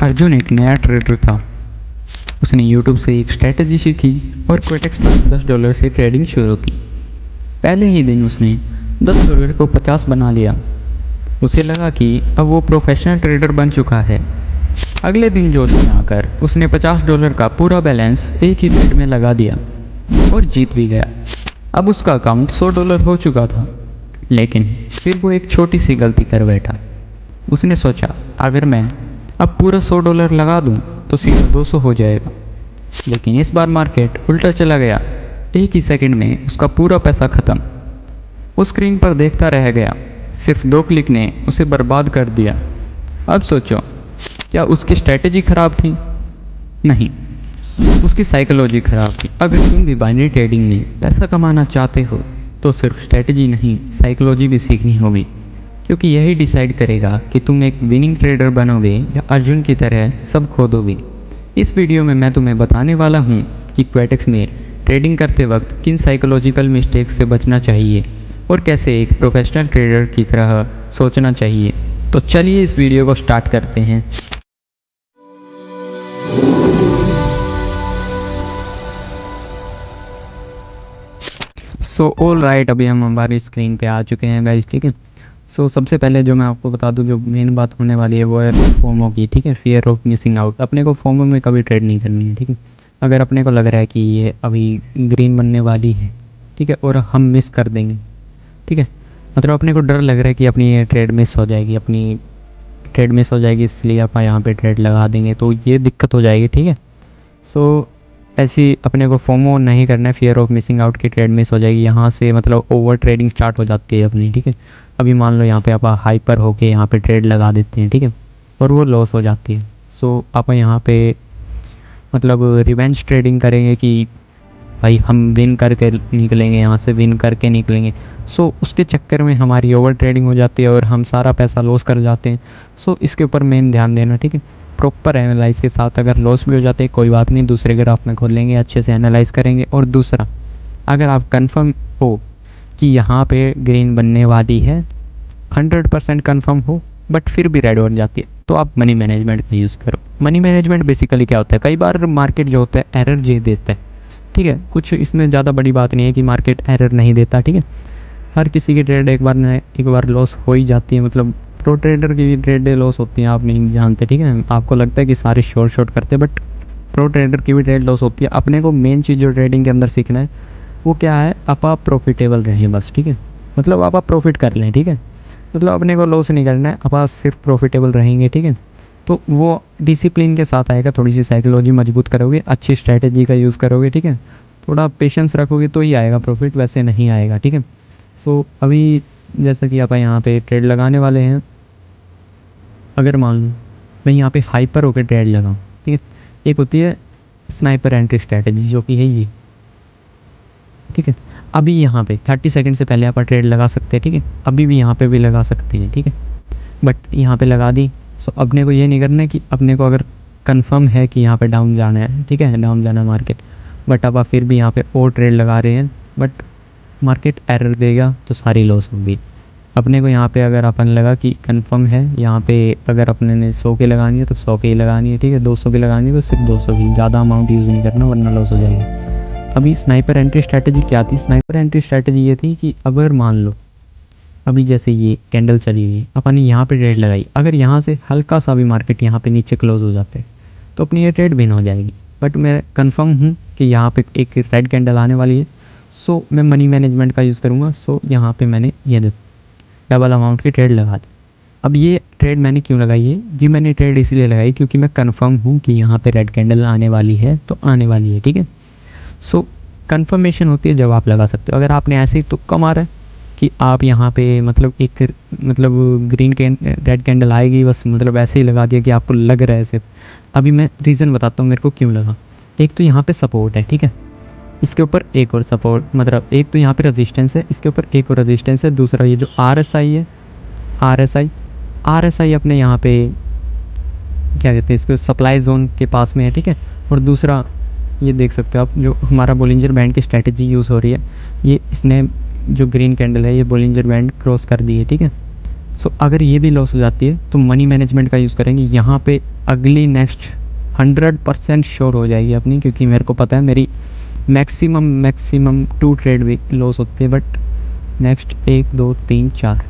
अर्जुन एक नया ट्रेडर था। उसने यूट्यूब से एक स्ट्रैटेजी सीखी और क्वेटेक्स पर $10 से ट्रेडिंग शुरू की। पहले ही दिन उसने $10 को 50 बना लिया। उसे लगा कि अब वो प्रोफेशनल ट्रेडर बन चुका है। अगले दिन जोश में आकर उसने $50 का पूरा बैलेंस एक ही ट्रेड में लगा दिया और जीत भी गया। अब उसका अकाउंट $100 हो चुका था, लेकिन फिर वो एक छोटी सी गलती कर बैठा। उसने सोचा, अगर मैं अब पूरा $100 लगा दूं तो सीधा 200 हो जाएगा। लेकिन इस बार मार्केट उल्टा चला गया। एक ही सेकंड में उसका पूरा पैसा खत्म। वो स्क्रीन पर देखता रह गया। सिर्फ 2 क्लिक ने उसे बर्बाद कर दिया। अब सोचो, क्या उसकी स्ट्रैटेजी खराब थी? नहीं, उसकी साइकोलॉजी खराब थी। अगर तुम भी बाइनरी ट्रेडिंग में पैसा कमाना चाहते हो तो सिर्फ स्ट्रैटेजी नहीं, साइकोलॉजी भी सीखनी होगी, क्योंकि यही डिसाइड करेगा कि तुम एक विनिंग ट्रेडर बनोगे या अर्जुन की तरह सब खो दोगे। इस वीडियो में मैं तुम्हें बताने वाला हूँ कि क्वेटेक्स में ट्रेडिंग करते वक्त किन साइकोलॉजिकल मिस्टेक्स से बचना चाहिए और कैसे एक प्रोफेशनल ट्रेडर की तरह सोचना चाहिए। तो चलिए इस वीडियो को स्टार्ट करते हैं। ऑल राइट, अभी हम हमारी स्क्रीन पे आ चुके हैं गाइस, ठीक है। सबसे पहले जो मैं आपको बता दूं, जो मेन बात होने वाली है वो है फोमो की, ठीक है। Fear of missing out. अपने को फोमो में कभी ट्रेड नहीं करनी है, ठीक है। अगर अपने को लग रहा है कि ये अभी ग्रीन बनने वाली है, ठीक है, और हम मिस कर देंगे, ठीक है, मतलब अपने को डर लग रहा है कि अपनी ये ट्रेड मिस हो जाएगी, अपनी ट्रेड मिस हो जाएगी, इसलिए आप यहाँ पे ट्रेड लगा देंगे तो ये दिक्कत हो जाएगी, ठीक है। ऐसी अपने को फोमो नहीं करना है। फियर ऑफ मिसिंग आउट की ट्रेड मिस हो जाएगी, यहाँ से मतलब ओवर ट्रेडिंग स्टार्ट हो जाती है अपनी, ठीक है। अभी मान लो यहाँ पे आप हाइपर होके यहाँ पे ट्रेड लगा देते हैं, ठीक है, और वो लॉस हो जाती है। आप यहाँ पे मतलब रिवेंज ट्रेडिंग करेंगे कि भाई हम विन करके निकलेंगे, यहाँ से विन करके निकलेंगे। उसके चक्कर में हमारी ओवर ट्रेडिंग हो जाती है और हम सारा पैसा लॉस कर जाते हैं। इसके ऊपर मेन ध्यान देना, ठीक है। प्रॉपर एनालाइज के साथ अगर लॉस भी हो जाते हैं कोई बात नहीं, दूसरे ग्राफ में खोल लेंगे, अच्छे से एनालाइज करेंगे। और दूसरा, अगर आप कंफर्म हो कि यहाँ पे ग्रीन बनने वाली है, 100% कंफर्म हो, बट फिर भी रेड बन जाती है, तो आप मनी मैनेजमेंट का यूज़ करो। मनी मैनेजमेंट बेसिकली क्या होता है, कई बार मार्केट जो होता है एरर दे देता है, ठीक है। कुछ इसमें ज़्यादा बड़ी बात नहीं है कि मार्केट एरर नहीं देता, ठीक है। हर किसी की ट्रेड एक बार लॉस हो ही जाती है, मतलब प्रो ट्रेडर की भी ट्रेड लॉस होती है, आप नहीं जानते, ठीक है। आपको लगता है कि सारे शॉर्ट करते हैं, बट प्रो ट्रेडर की भी ट्रेड लॉस होती है। अपने को मेन चीज़ जो ट्रेडिंग के अंदर सीखना है वो क्या है, आप प्रॉफिटेबल रहें बस, ठीक है। मतलब आप प्रॉफिट कर लें, ठीक है। मतलब अपने को लॉस नहीं करना है, आप सिर्फ प्रॉफिटेबल रहेंगे, ठीक है। तो वो डिसिप्लिन के साथ आएगा। थोड़ी सी साइकोलॉजी मजबूत करोगे, अच्छी स्ट्रैटेजी का यूज़ करोगे, ठीक है, थोड़ा पेशेंस रखोगे तो ही आएगा प्रॉफिट, वैसे नहीं आएगा, ठीक है। अभी जैसा कि आप यहाँ पे ट्रेड लगाने वाले हैं, अगर मान लो मैं यहाँ पे हाइपर होकर ट्रेड लगाऊँ, ठीक है। एक होती है स्नाइपर एंट्री स्ट्रैटेजी, जो कि है ये, ठीक है। अभी यहाँ पे 30 सेकंड से पहले आप ट्रेड लगा सकते हैं, ठीक है। अभी भी यहाँ पे भी लगा सकते हैं, ठीक है, बट यहाँ पे लगा दी। अपने को ये नहीं करना है कि अपने को अगर कंफर्म है कि यहाँ पे डाउन जाना है, ठीक है, डाउन जाना है मार्केट, बट अब आप फिर भी यहाँ पे और ट्रेड लगा रहे हैं, बट मार्केट एरर देगा तो सारी लॉस होगी। अपने को यहाँ पे अगर अपन लगा कि कंफर्म है, यहाँ पे अगर अपने ने 100 की लगानी है तो 100 की ही लगानी है, ठीक है। 200 की लगानी है तो सिर्फ 200 की, ज़्यादा अमाउंट यूज़ नहीं करना वरना लॉस हो जाएगा। अभी स्नाइपर एंट्री स्ट्रैटेजी क्या थी? स्नाइपर एंट्री स्ट्रैटेजी ये थी कि अगर मान लो अभी जैसे ये कैंडल चली हुई, अपन ने यहाँ पे ट्रेड लगाई, अगर यहाँ से हल्का सा भी मार्केट यहाँ पे नीचे क्लोज हो जाते तो अपनी ये ट्रेड विन हो जाएगी। बट मैं कंफर्म हूँ कि यहाँ पे एक रेड कैंडल आने वाली है, मैं मनी मैनेजमेंट का यूज़ करूँगा। यहाँ पे मैंने ये डबल अमाउंट की ट्रेड लगा दी। अब ये ट्रेड मैंने क्यों लगाई है? ये मैंने ट्रेड इसलिए लगाई क्योंकि मैं कंफर्म हूँ कि यहाँ पे रेड कैंडल आने वाली है, तो आने वाली है, ठीक है। कंफर्मेशन होती है जब आप लगा सकते हो। अगर आपने ऐसे ही तुक्का मारा है कि आप यहाँ पे मतलब ग्रीन रेड कैंडल आएगी, बस मतलब ऐसे ही लगा दिया कि आपको लग रहा है सिर्फ। अभी मैं रीज़न बताता हूँ मेरे को क्यों लगा। एक तो यहाँ पे सपोर्ट है, ठीक है, इसके ऊपर एक और सपोर्ट, मतलब एक तो यहाँ पे रेजिस्टेंस है, इसके ऊपर एक और रेजिस्टेंस है। दूसरा ये जो RSI है, RSI अपने यहाँ पे क्या कहते हैं इसको, सप्लाई जोन के पास में है, ठीक है। और दूसरा ये देख सकते हो आप, जो हमारा बोलिंजर बैंड की स्ट्रैटेजी यूज़ हो रही है, ये इसने जो ग्रीन कैंडल है ये बोलिंजर बैंड क्रॉस कर दी है, ठीक है। सो अगर ये भी लॉस हो जाती है तो मनी मैनेजमेंट का यूज़ करेंगे यहाँ पे। अगली नेक्स्ट 100% श्योर हो जाएगी अपनी, क्योंकि मेरे को पता है मेरी मैक्सिमम 2 ट्रेड भी लॉस होती है, बट नेक्स्ट 1 2 3 4।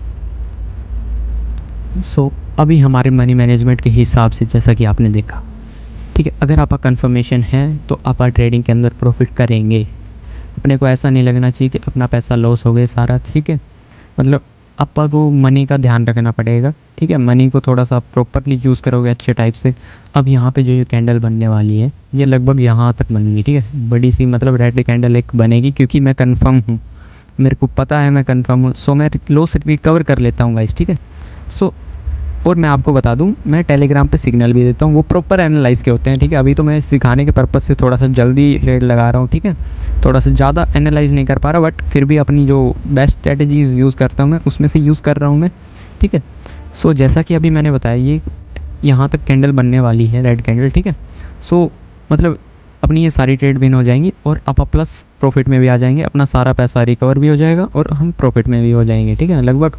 सो अभी हमारे मनी मैनेजमेंट के हिसाब से जैसा कि आपने देखा, ठीक है, अगर आपका कंफर्मेशन है तो आप ट्रेडिंग के अंदर प्रॉफिट करेंगे। अपने को ऐसा नहीं लगना चाहिए कि अपना पैसा लॉस हो गया सारा, ठीक है। मतलब आपको को मनी का ध्यान रखना पड़ेगा, ठीक है। मनी को थोड़ा सा प्रॉपरली यूज़ करोगे अच्छे टाइप से। अब यहाँ पे जो ये कैंडल बनने वाली है ये लगभग यहाँ तक बनेगी, ठीक है। बड़ी सी मतलब रेड कैंडल एक बनेगी, क्योंकि मैं कंफर्म हूँ, मेरे को पता है मैं कंफर्म हूँ। सो मैं लॉस रिकवर कर लेता हूँ गाइस, ठीक है। सो और मैं आपको बता दूं, मैं टेलीग्राम पे सिग्नल भी देता हूँ, वो प्रॉपर एनालाइज़ के होते हैं, ठीक है। अभी तो मैं सिखाने के पर्पज़ से थोड़ा सा जल्दी ट्रेड लगा रहा हूँ, ठीक है। थोड़ा सा ज़्यादा एनालाइज़ नहीं कर पा रहा, बट फिर भी अपनी जो बेस्ट स्ट्रेटजीज़ यूज़ करता हूँ मैं, उसमें से यूज़ कर रहा हूँ मैं, ठीक है। सो जैसा कि अभी मैंने बताया, ये यहाँ तक कैंडल बनने वाली है, रेड कैंडल, ठीक है। सो मतलब अपनी ये सारी ट्रेड विन हो जाएंगी और आप प्लस प्रॉफिट में भी आ जाएंगे, अपना सारा पैसा रिकवर भी हो जाएगा और हम प्रॉफिट में भी हो जाएंगे, ठीक है। लगभग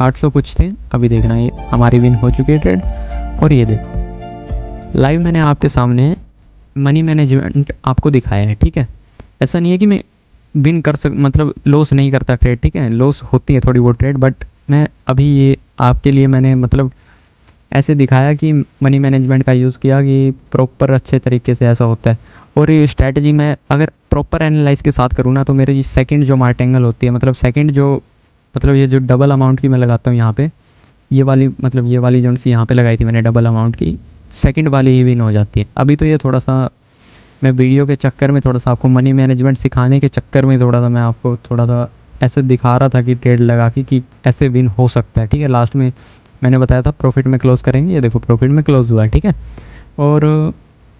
800 कुछ थे, अभी देखना ये हमारी विन हो चुकी है ट्रेड। और ये देखो लाइव मैंने आपके सामने मनी मैनेजमेंट आपको दिखाया है, ठीक है। ऐसा नहीं है कि मैं विन कर मतलब लॉस नहीं करता ट्रेड, ठीक है। लॉस होती है थोड़ी बहुत ट्रेड, बट मैं अभी ये आपके लिए मैंने मतलब ऐसे दिखाया कि मनी मैनेजमेंट का यूज़ किया कि प्रॉपर अच्छे तरीके से ऐसा होता है। और ये स्ट्रैटेजी मैं अगर प्रॉपर एनालाइज के साथ करूँ ना, तो मेरी सेकंड जो मार्टेंगल होती है, मतलब सेकंड जो मतलब ये जो डबल अमाउंट की मैं लगाता हूँ यहाँ पे, ये वाली मतलब ये वाली जो सी यहाँ पे लगाई थी मैंने डबल अमाउंट की, सेकंड वाली ही विन हो जाती है। अभी तो ये थोड़ा सा मैं वीडियो के चक्कर में, थोड़ा सा आपको मनी मैनेजमेंट सिखाने के चक्कर में थोड़ा सा मैं आपको थोड़ा सा ऐसे दिखा रहा था कि ट्रेड लगा के कि ऐसे विन हो सकता है, ठीक है। लास्ट में मैंने बताया था प्रॉफिट में क्लोज़ करेंगे, ये देखो प्रॉफिट में क्लोज़ हुआ है, ठीक है। और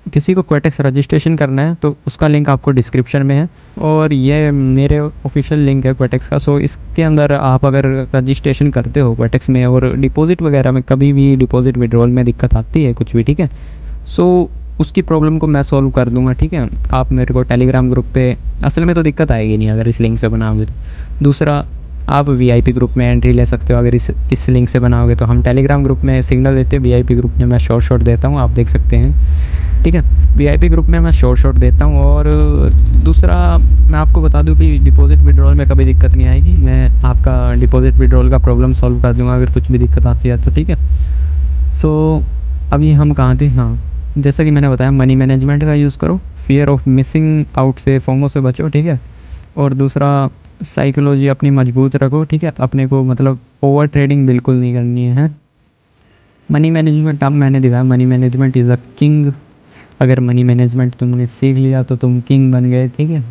किसी को क्वेटेक्स रजिस्ट्रेशन करना है तो उसका लिंक आपको डिस्क्रिप्शन में है, और ये मेरे ऑफिशियल लिंक है क्वेटेक्स का। सो इसके अंदर आप अगर रजिस्ट्रेशन करते हो क्वेटेक्स में और डिपॉजिट वगैरह में कभी भी डिपॉजिट विड्रॉल में दिक्कत आती है कुछ भी, ठीक है, सो उसकी प्रॉब्लम को मैं सॉल्व कर दूंगा, ठीक है। आप मेरे को टेलीग्राम ग्रुप पे, असल में तो दिक्कत आएगी नहीं अगर इस लिंक से बनाओगे तो। दूसरा, आप वीआईपी ग्रुप में एंट्री ले सकते हो अगर इस लिंक से बनाओगे तो। हम टेलीग्राम ग्रुप में सिग्नल देते हैं, वीआईपी ग्रुप में मैं शॉर्ट देता हूँ, आप देख सकते हैं, ठीक है। वीआईपी ग्रुप में मैं शॉर्ट देता हूँ। और दूसरा मैं आपको बता दूँ कि डिपॉजिट विड्रॉल में कभी दिक्कत नहीं आएगी, मैं आपका डिपॉजिट विड्रॉल का प्रॉब्लम सॉल्व कर दूँगा अगर कुछ भी दिक्कत आती है तो, ठीक है। सो अभी हम कहाँ थे, हाँ, जैसा कि मैंने बताया मनी मैनेजमेंट का यूज़ करो, फियर ऑफ मिसिंग आउट से, फोमो से बचो, ठीक है। और दूसरा, साइकोलॉजी अपनी मजबूत रखो, ठीक है। अपने को मतलब ओवर ट्रेडिंग बिल्कुल नहीं करनी है। मनी मैनेजमेंट अब मैंने दिखाया, money management is a king. अगर मनी मैनेजमेंट तुमने सीख लिया तो तुम किंग बन गए, ठीक है।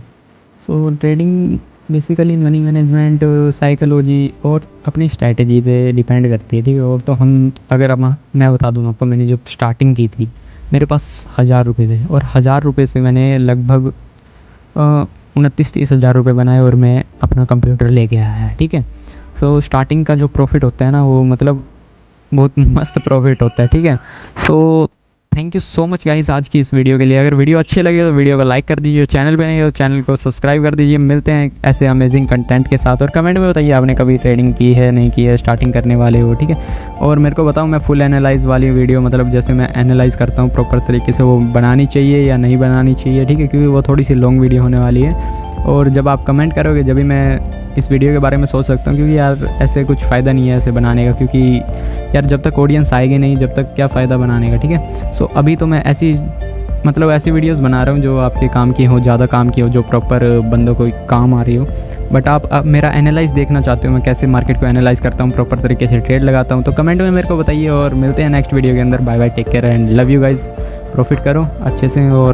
सो trading basically money management, psychology और अपनी स्ट्रैटेजी पे डिपेंड करती है, ठीक है। और तो हम अगर अब मैं बता दूँ आपको, मैंने जब स्टार्टिंग की थी मेरे पास 1000 रुपये थे, और 1000 रुपये से मैंने लगभग 29-30 हज़ार रुपये बनाए और मैं अपना कंप्यूटर लेके आया, ठीक है। सो स्टार्टिंग का जो प्रॉफिट होता है ना, वो मतलब बहुत मस्त प्रॉफिट होता है, ठीक है। So thank you so much guys आज की इस वीडियो के लिए। अगर वीडियो अच्छी लगे तो वीडियो को लाइक कर दीजिए, चैनल पे नहीं हो तो चैनल को सब्सक्राइब कर दीजिए। मिलते हैं ऐसे अमेजिंग कंटेंट के साथ, और कमेंट में बताइए आपने कभी ट्रेडिंग की है नहीं की है, स्टार्टिंग करने वाले हो, ठीक है। और मेरे को बताओ मैं फुल एनालाइज वाली वीडियो, मतलब जैसे मैं एनालाइज़ करता हूँ प्रॉपर तरीके से, वो बनानी चाहिए या नहीं बनानी चाहिए, ठीक है, क्योंकि वो थोड़ी सी लॉन्ग वीडियो होने वाली है। और जब आप कमेंट करोगे जब भी मैं इस वीडियो के बारे में सोच सकता हूँ, क्योंकि यार ऐसे कुछ फ़ायदा नहीं है ऐसे बनाने का, क्योंकि यार जब तक ऑडियंस आएगी नहीं जब तक क्या फ़ायदा बनाने का, ठीक है। सो अभी तो मैं ऐसी वीडियोस बना रहा हूँ जो आपके काम की हो, ज़्यादा काम की हो, जो प्रॉपर बंदों को काम आ रही हो। बट आप मेरा एनालाइज देखना चाहते हो, मैं कैसे मार्केट को एनालाइज करता हूँ, प्रॉपर तरीके से ट्रेड लगाता हूँ, तो कमेंट में मेरे को बताइए। और मिलते हैं नेक्स्ट वीडियो के अंदर। Bye bye, take care and love you guys. Profit करो अच्छे से और